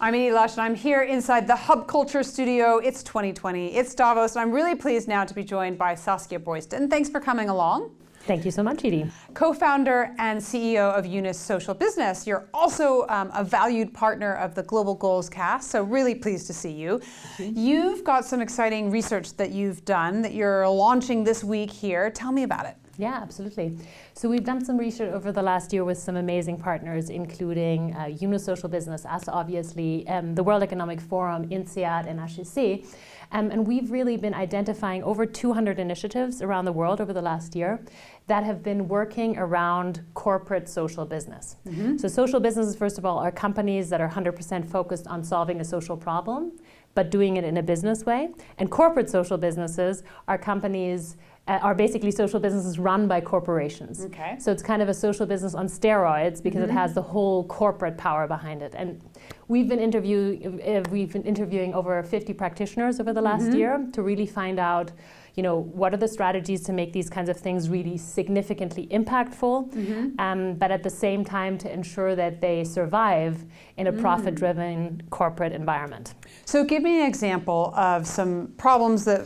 I'm Edie Lush, and I'm here inside the Hub Culture Studio. It's 2020, it's Davos, and I'm really pleased now to be joined by Saskia Brutysen. Thanks for coming along. Thank you so much, Edie. Co-founder and CEO of Yunus Social Business. You're also a valued partner of the Global Goals Cast, so really pleased to see you. You've got some exciting research that you've done that you're launching this week here. Tell me about it. Yeah, absolutely. So we've done some research over the last year with some amazing partners, including Yunus Social Business, us obviously, the World Economic Forum, INSEAD, and HEC. And we've really been identifying over 200 initiatives around the world over the last year that have been working around corporate social business. So social businesses, first of all, are companies that are 100% focused on solving a social problem, but doing it in a business way. And corporate social businesses are companies are basically social businesses run by corporations. Okay. So it's kind of a social business on steroids because it has the whole corporate power behind it. And we've been interviewing over 50 practitioners over the last year to really find out, you know, what are the strategies to make these kinds of things really significantly impactful, but at the same time to ensure that they survive in a profit-driven corporate environment. So give me an example of some problems that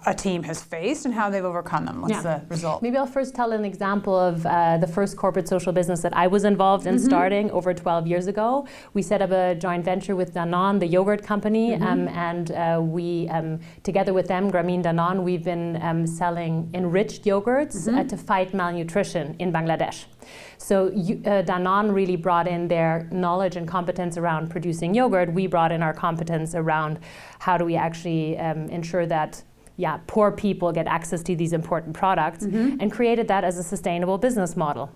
a team has faced and how they've overcome them. What's the result? Maybe I'll first tell an example of the first corporate social business that I was involved in starting over 12 years ago. We set up a joint venture with Danone, the yogurt company, and we, together with them, Grameen Danone, we've been selling enriched yogurts to fight malnutrition in Bangladesh. So Danone really brought in their knowledge and competence around producing yogurt. We brought in our competence around how do we actually ensure that poor people get access to these important products, and created that as a sustainable business model.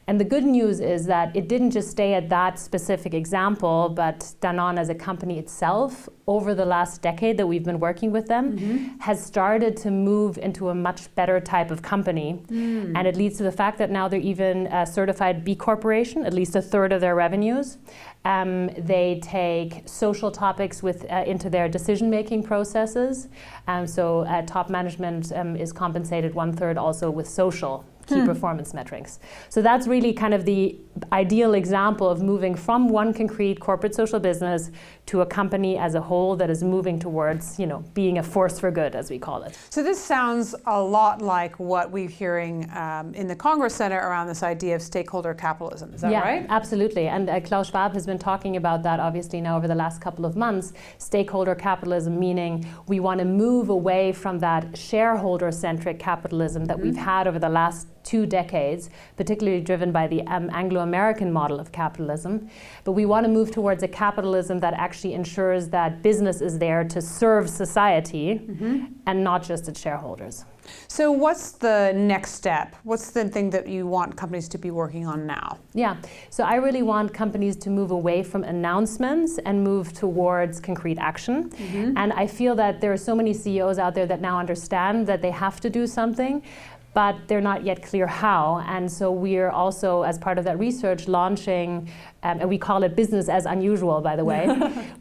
And the good news is that it didn't just stay at that specific example, but Danone as a company itself, over the last decade that we've been working with them, has started to move into a much better type of company. And it leads to the fact that now they're even a certified B Corporation, at least a third of their revenues. They take social topics into their decision-making processes. So top management is compensated 1/3 also with social key performance metrics. So that's really kind of the ideal example of moving from one concrete corporate social business to a company as a whole that is moving towards, you know, being a force for good, as we call it. So this sounds a lot like what we're hearing in the Congress Center around this idea of stakeholder capitalism. Is that right? Yeah, absolutely. And Klaus Schwab has been talking about that obviously now over the last couple of months. Stakeholder capitalism, meaning we want to move away from that shareholder-centric capitalism that we've had over the last 2 decades, particularly driven by the Anglo-American model of capitalism. But we want to move towards a capitalism that actually ensures that business is there to serve society and not just its shareholders. So what's the next step? What's the thing that you want companies to be working on now? Yeah, so I really want companies to move away from announcements and move towards concrete action. And I feel that there are so many CEOs out there that now understand that they have to do something, but they're not yet clear how. And so we're also, as part of that research, launching, and we call it business as unusual, by the way.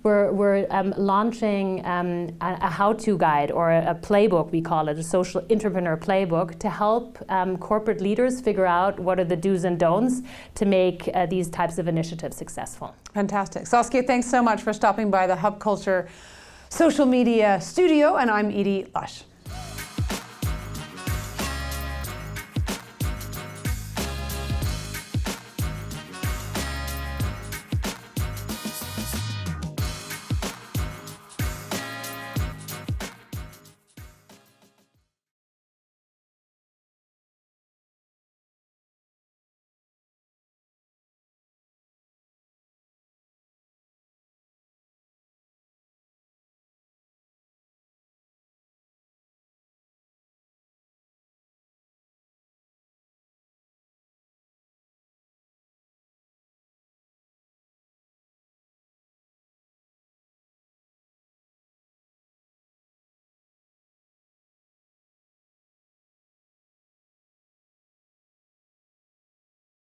we're launching a how-to guide, or a playbook, we call it, a social entrepreneur playbook, to help corporate leaders figure out what are the do's and don'ts to make these types of initiatives successful. Fantastic. Saskia, thanks so much for stopping by the Hub Culture social media studio, and I'm Edie Lush.